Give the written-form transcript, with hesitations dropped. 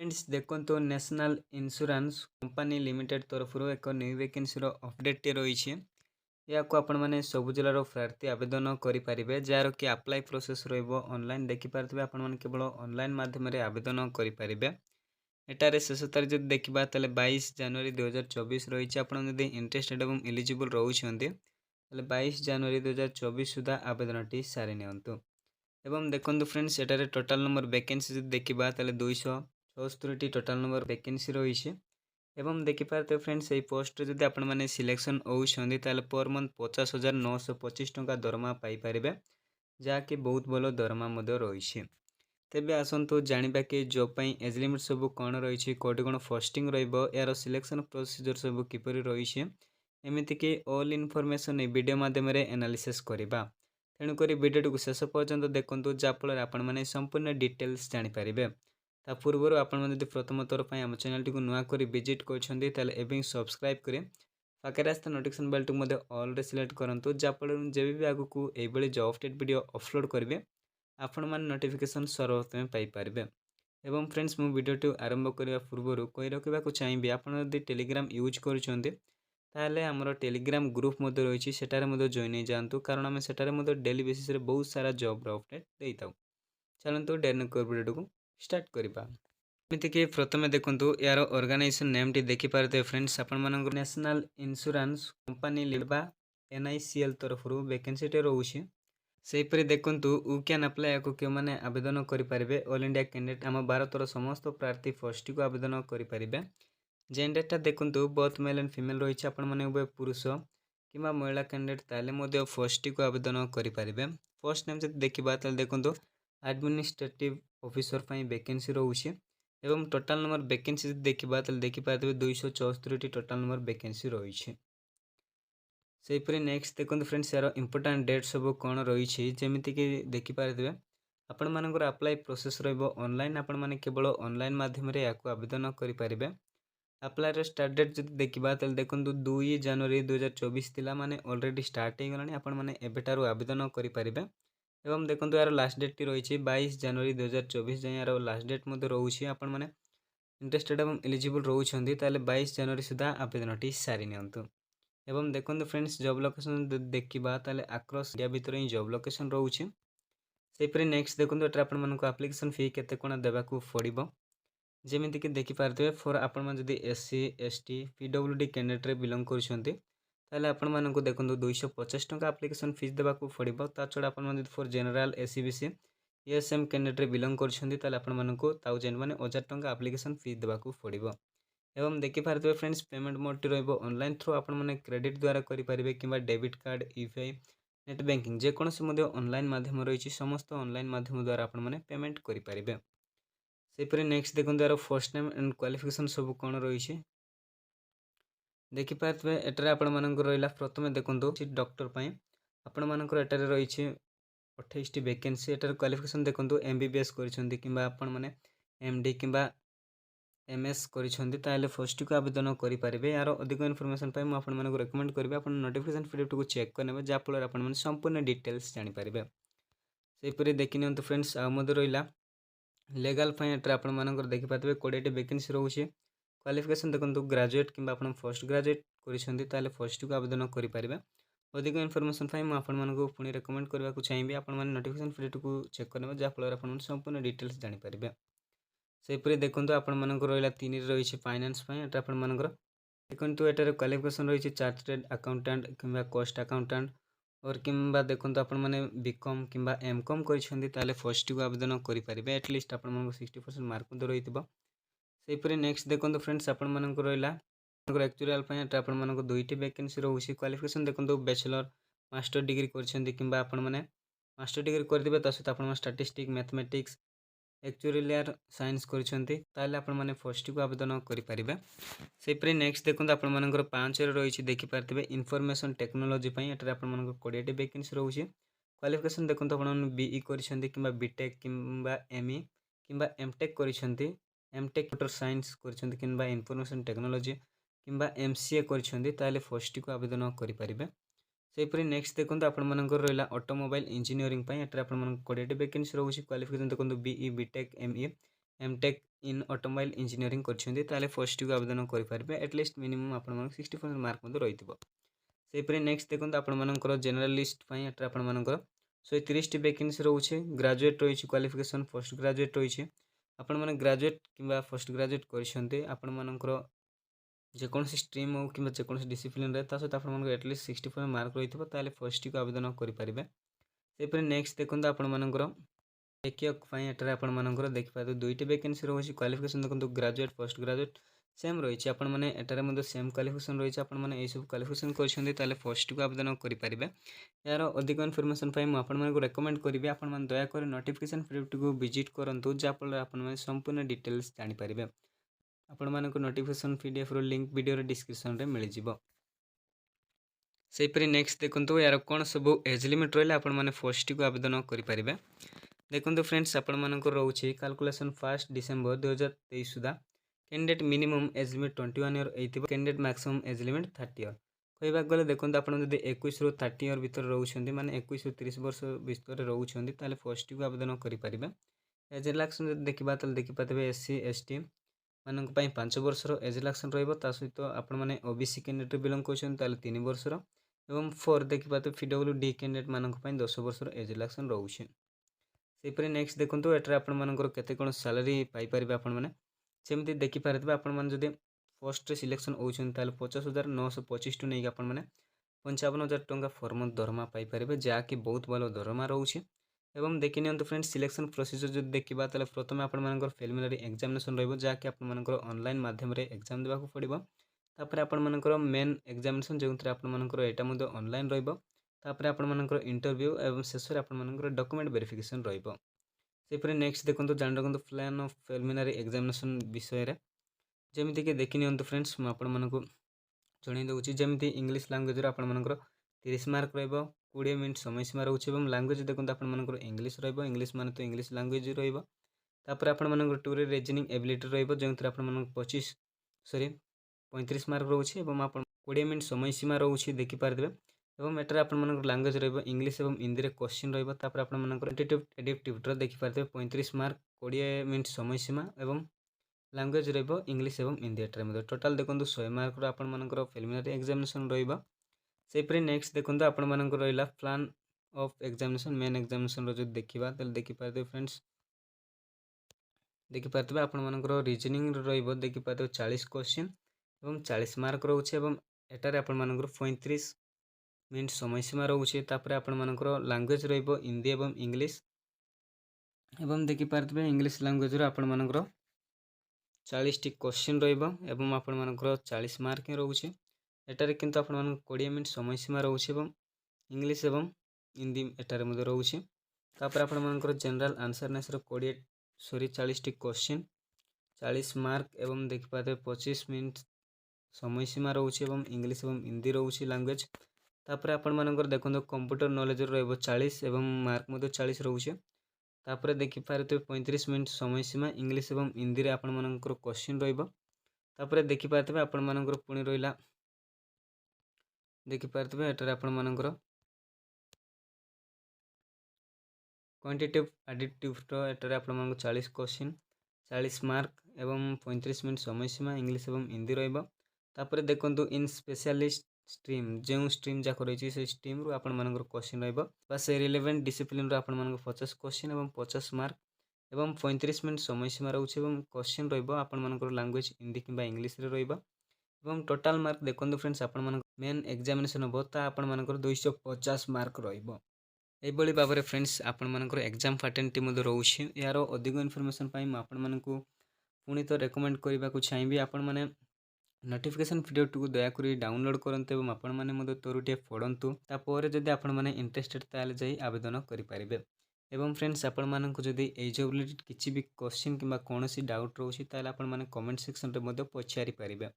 Friends देखो national insurance company limited तरफ एक न्यू वैकेंसी अपडेट रही या आपण मैंने सब जिलार प्रार्थी आवेदन करेंगे जार कि अप्लाई प्रोसेस रनलाइन देखिपारे आपण मैंने केवल ऑनलाइन माध्यम आवेदन करेंगे। एटारे शेष तारीख जो देखा 22 जनवरी 2024 रही आपड़ी इंटरेस्टेड और इलिजिबल रोचे 22 जनवरी 2024 सुधा आवेदन टी सारी नियंतु। एवं देखो फ्रेंड्स एटारे टोटाल नंबर वैकेंसी जो देखा 276 टोटाल नंबर वैकेंसी रही एवं देखिपारे फ्रेंड्स ये पोस्ट जब आपण मैंने सिलेक्शन होती पर मंथ 50,925 टंका दरमा पाइपर जहाँकि बहुत भल दरमा रही। तेबे आसतु जाना कि जॉब पाई एज लिमिट सब कौन रही कौटी कौन फस्टिंग यार सिलेक्शन प्रोसीजर सब किपर रही एमती कि ऑल इनफॉरमेशन वीडियो माध्यम एनालिसिस करवा। तेणुक वीडियो को शेष पर्यंत देखूँ जहाँफल आपण मैंने संपूर्ण डिटेल्स जानीपारे। ता पूर्व आपड़ प्रथम थर पर आम चैनल टी नुआक विजिट कर सब्सक्राइब करें पाखे रास्ता नोटिफिकेशन बेल टी ऑल सिलेक्ट करूँ जहाँफल जब भी आगू ये जॉब अपडेट वीडियो अपलोड करेंगे आपण मैंने नोटिफिकेशन सर्वप्रथम पाइपर। एवं फ्रेंड्स मु वीडियो आरंभ करने पूर्व कही रखा चाहिए आपड़ टेलीग्राम यूज करें आमर टेलीग्राम ग्रुप रही है जॉइन जातु कारण आम से डेली बेसिस बहुत सारा जॉब अपडेट दे था। चलते डेन वीडियो को स्टार्ट करवा। एमतीक प्रथम देखूँ यार ऑर्गेनाइजेशन नेम टी देखिपारे फ्रेंड्स आपण मानक नेशनल इंश्योरेंस कंपनी लिडबा NICL तरफ वैकेंसी रोचे सेहीपरि देखूँ यू कैन अप्लाई या क्यों मैंने आवेदन करेंगे ऑल इंडिया कैंडिडेट आम भारतर समस्त प्रार्थी फर्स्ट को आवेदन करेंगे। जेंडरटा देखूँ बोथ मेल एंड फीमेल रही है पुरुष कि महिला कैंडिडेट ताले फर्स्ट को आवेदन करेंगे। फर्स्ट नेम जब देखा देखूँ एडमिनिस्ट्रेटिव ऑफिसर वैकेंसी रोचे एवं टोटाल नंबर वैकेंसी देखा देखिपारे 274 टोटाल नंबर वैकेंसी रही। सेहीपरि नेक्स्ट देखो फ्रेंड्स यार इंपोर्टाट डेट सब कौन रही जमीक देखिपारे आपण मानकर अप्लाई प्रोसेस ऑनलाइन आपण मैंने केवल ऑनलाइन माध्यम आवेदन करेंगे। अप्लाई स्टार्ट डेट जब देखा देखो 2 जनवरी 2024 थिला माने ऑलरेडी स्टार्ट हो गलानी आपण मैंने एबेटारू आवेदन करेंगे। एवं देखो यार लास्ट डेट टी रही 22 जनवरी 2024 जाए यार लास्ट डेट रोचे आपण मैंने इंटरेस्टेड और इलिजिबल रोचे 22 जनवरी सुधा आवेदन टी सारी नियंतु। एवं देखो फ्रेंड्स जॉब लोकेशन देखा आक्रॉस इंडिया भितर ही जॉब लोकेशन रोचे सेहीपरि नेक्स्ट देखो ये आपको एप्लिकेशन फी केते कोण देवाकू पड़ो जमीक देखिपारे फॉर आपण जदि SC ST PWD candidate belong कर आपण देखो 250 टंका एप्लिकेशन फीस देवाकू पड़ो। ता छड़ा आप for general SC BC ESM candidate belong कर 1000 माने 1000 टंका एप्लिकेशन फीस देवाकू पड़ो। एवं देखिपारे फ्रेंड्स पेमेंट मोड टी ऑनलाइन थ्रू आपण मैंने क्रेडिट द्वारा करेंगे कि debit card UPI net banking जेकोसी ऑनलाइन माध्यम रही समस्त ऑनलाइन माध्यम द्वारा आपण मैंने पेमेंट करेंगे। सेहीपरि नेक्स्ट देखो यार फर्स्ट नेम एंड क्वालिफिकेशन सब कौन रही देखिपारे एटारे आपण मानकर रहा प्रथम देखो डॉक्टर आपण मानकर एटारे रही 28 वैकेंसी एटारे क्वालिफिकेशन देखो MBBS कर MD कि MS कर फर्स्ट को आवेदन करेंगे। यार अधिक इनफॉरमेशन मुझे रेकमेंड करेंगे आप नोटिफिकेशन पीडीएफ को चेक करेंगे जहाँफल आप संपूर्ण डिटेल्स जानीपारे। सेहीपरि देखी नि फ्रेंड्स आदि रहा लेगाल आप देखिपारे 20 वैकेंसी रोचे क्वालिफिकेशन देखो ग्रेजुएट कि फर्स्ट ग्रेजुएट कर फर्स्ट को आवेदन करेंगे। अधिक इनफॉरमेशन मुझे पुणी रेकमेंड करने को चाहिए आप नोटिफिकेशन पीडीएफ को चेक करेंगे जहाँफल आप संपूर्ण डिटेल्स जानीपारे। सेहीपरि देखो आपण मानक रहा 3 रही फाइनेंस आपर देखो एटार क्वालिफिकेशन रही चार्टर्ड अकाउंटेंट कि कॉस्ट अकाउंटेंट और कि देखो आपण मैंने BCom कि MCom कर फर्स्ट को आवेदन करेंगे एटलिस्ट आप 60% मार्क रही है। नेक्स्ट देखो फ्रेंड्स आपण मानक रहा एक्चुअल आप दुईटी वैकेंसी रोचे क्वालिफिकेशन देखो बैचलर मास्टर डिग्री कर आपण मैंने मास्टर डिग्री करदे सहित आप स्टैटिस्टिक्स मैथमेटिक्स एक्चुअल साइंस कर फर्स्ट को आवेदन करेंगे। सेहीपरि नेक्स्ट देखो आपण 5 रही देखिपारे इनफॉरमेशन टेक्नोलॉजी एटार आप 20 वैकेंसी रोचे क्वालिफिकेशन देखो आप BE कर बीटेक कि ME कि MTech कर MTech कंप्यूटर साइंस कर इनफॉरमेशन टेक्नोलॉजी कि MCA कर फर्स्ट को आवेदन करेंगे। सेहीपरि नेक्स्ट देखो आपण रहा ऑटोमोबाइल इंजीनियरिंग एटार आप 20 वैकेंसी रोचे क्वालिफिकेशन देखो BE BTech ME MTech in automobile engineering करछन्ती ताले फर्स्ट टिक आवेदन करि पारबे एटलीस्ट मिनिमम आपण मन 60% मार्क मध्ये रहितबो। सेपरि नेक्स्ट देखंतु आपण मानकर जनरल लिस्ट पई एटा आपण मानकर 130 टी वैकेंसी रहउछे ग्रेजुएट रहिछि क्वालिफिकेशन पोस्ट ग्रेजुएट रहिछि आपण माने ग्रेजुएट किबा पोस्ट ग्रेजुएट करछन्ते आपण मानकर जेकोनसी स्ट्रीम हो किबा जेकोनसी डिसिप्लिन रे ता सहित आपण मानकर एटलीस्ट 60% मार्क रहितबो ताले फर्स्ट टिक आवेदन करि पारिबे। सेपरि नेक्स्ट देखंतु आपण मानकर टेकियक पई एटा आपण मानकर देखि पादो दुईटी वैकेंसी रहउछि क्वालिफिकेशन देखंतु ग्रेजुएट पोस्ट ग्रेजुएट सेम रही आपण मैंने एटारे मध्य सेम क्वालिफिकेशन रही आपण मैंने यही सब क्वालिफिकेशन करछन्ती ताले फर्स्ट को आवेदन करि पारिबे। यार अधिक इनफॉरमेशन पई म आपण मानको रेकमेंड करिवे आपण मान दया कर नोटिफिकेशन पीडीएफ को विजिट करंतु जा फल आपण माने संपूर्ण डिटेल्स जानि पारिबे। आपण मानको नोटिफिकेशन पीडीएफ रो लिंक वीडियो रो डिस्क्रिप्शन रे मिलि जिवो। सेपरि नेक्स्ट देखंतु यार कोन सब एज लिमिट रहले आपण माने फर्स्ट को आवेदन करि पारिबे। देखंतु फ्रेंड्स आपण मानको रहउछि कैलकुलेशन 1 डिसेंबर 2023 सुधा candidate minimum age limit 21 year एथिबो candidate maximum age limit 30 year कहबा गले देखंतु आपण जदि 21 रु 30 ईयर भीतर रहउछन्ती माने 21 रु 30 वर्ष भीतर रहउछन्ती ताले फर्स्ट को आवेदन करि पारिबे। एज रिलैक्सेशन जदि देखिबा ताले देखि पातबे एससी एसटी मानक पई 5 वर्ष रो एज रिलैक्सेशन रहइबो ता सहित आपण माने ओबीसी कैंडिडेट बिलोंग करछन ताले 3 वर्ष रो एवं 4 देखि पाते पीडब्ल्यूडी कैंडिडेट मानक पई 10 वर्ष रो एज रिलैक्सेशन रहउछि। सेपरि नेक्स्ट देखंतु एटा आपण मानकर केते कोन सैलरी पाई पारिबे आपण माने सेमती देखि पारथिबे आपण मान जदि फर्स्ट रे सिलेक्शन होउछन ताले 50,925 टु नेक आपण माने 55,000 टंका फॉर मंथ दरमा पाई पारिबे जा कि बहुत भलो दरमा रहउछि। एवं देखि नियंतु फ्रेंड्स सिलेक्शन प्रोसीजर जदि देखिबा ताले प्रथमे आपण मानकर प्रिलिमिनरी एग्जामिनेशन रहइबो जा कि आपण मानकर ऑनलाइन माध्यम रे एग्जाम देबाकू पड़िबो। तापर आपण मानकर मेन एग्जामिनेशन जेउतरे आपण मानकर एटा मध्ये ऑनलाइन रहइबो। तापर आपण मानकर इंटरव्यू एवं शेष रे आपण मानकर डॉक्यूमेंट वेरिफिकेशन रहइबो। सेपरि नेक्स्ट देखंतु जान रखंतु प्लान ऑफ प्रिलिमिनरी एग्जामिनेशन विषय रे जेमिति कि देखि नियंतु फ्रेंड्स म आपण मानकु जणै दउछि जेमिति इंग्लिश लैंग्वेज रे आपण मानकर 30 मार्क रहइबो 20 मिनिट समय सीमा रहउछि एवं लैंग्वेज देखंतु आपण मानकर इंग्लिश रहइबो इंग्लिश माने तो इंग्लिश लैंग्वेज रहइबो। तापर आपण मानकर टू रे रीजनिंग एबिलिटी रहइबो जेउतरे आपण मानक 35 मार्क रहउछि एवं आपण 20 मिनिट समय सीमा रहउछि देखि पारदेबे एवं एटर आपण मानकर लैंग्वेज रहइबो इंग्लिश एवं हिंदी रे क्वेश्चन रहइबो। तापर आपण मानकर क्वांटिटेटिव एडिक्टिव देखि पारदेबे 35 मार्क 20 मिनिट समय सीमा एवं लैंग्वेज रहइबो इंग्लिश एवं हिंदी एटर मध्ये टोटल देखंतु 100 मार्क रो आपण मानकर प्रिलिमिनरी एग्जामिनेशन रहइबो। सेपरि नेक्स्ट देखंतु आपण मानकर रहिला plan of examination main examination रो जो देखिबा तले देखि पारदे फ्रेंड्स देखि पारतबे आपण मानकर रीजनिंग रहइबो देखि पारदे 40 क्वेश्चन एवं 40 मार्क रहउछि एवं एटारे आपण मानकर 35 मिनिट समय सीमा रहउछि। तापर आपण मानकर लैंग्वेज रहइबो हिंदी एवं इंग्लिश एवं देखि पारतबे इंग्लिश लैंग्वेज रो आपण मानकर 40 टी क्वेश्चन रहइबो एवं आपण मानकर 40 मार्क रहउछि। एटारे किंतु आपण मानकर 20 मिनिट समय सीमा रहउछि एवं इंग्लिश एवं हिंदी एटारे मध्ये रहउछि। तापर आपण मानकर जनरल आंसरनेस रो 40 टी क्वेश्चन 40 मार्क एवं देखि पाते 25 मिनिट समय सीमा रहउछि एवं इंग्लिश एवं हिंदी रहउछि लैंग्वेज। तापर आपण मानकर देखंतु कंप्यूटर नॉलेज रहइबो 40 एवं मार्क मध्ये 40 रहउछि। तापर देखि पारते 35 मिनिट समय सीमा इंग्लिश एवं हिंदी रे आपण मानकर क्वेश्चन रहइबो। तापर देखि पारते आपण मानकर पुनी रहिला देखि पारते एटारे आपण मानकर क्वांटिटेटिव एडिक्टिव रो एटारे आपण मानकर 40 क्वेश्चन 40 मार्क एवं 35 मिनिट समय सीमा इंग्लिश एवं हिंदी रहइबो। तापर देखंतु इन स्पेशलिस्ट स्ट्रीम जेउ स्ट्रीम जा करैछि से स्ट्रीम रो आपण मानकर क्वेश्चन रहइबो बस रिलेवेंट डिसिप्लिन रो आपण मानकर 50 क्वेश्चन एवं 50 मार्क एवं 35 मिनिट समय सीमा रहउछि एवं क्वेश्चन रहइबो आपण मानकर लैंग्वेज हिंदी किबा इंग्लिश रे रहइबो एवं टोटल मार्क देखंतु फ्रेंड्स आपण मानकर मेन एग्जामिनेशन होबो ता आपण मानकर 250 मार्क रहइबो। एबोली बाबरे फ्रेंड्स आपण मानकर एग्जाम फैटेनिटी मध्ये रहउछि। यार अधिक इनफॉरमेशन पाई म आपण मानकु पुनी तो रेकमेंड करबा को चाहेबी आपण माने नोटिफिकेशन वीडियो को दया करी डाउनलोड करंतु एवं आपण माने मध्ये तोरुटे पढंतु तापर जदि आपण माने इंटरेस्टेड ताले जाई आवेदन करि पारिबे। एवं फ्रेंड्स आपण मानकु जदि एई जो रिलेटेड किछि भी क्वेश्चन किबा कोनोसी डाउट रहउछि ताले आपण माने कमेंट सेक्शन रे मध्ये पछारी पारिबे।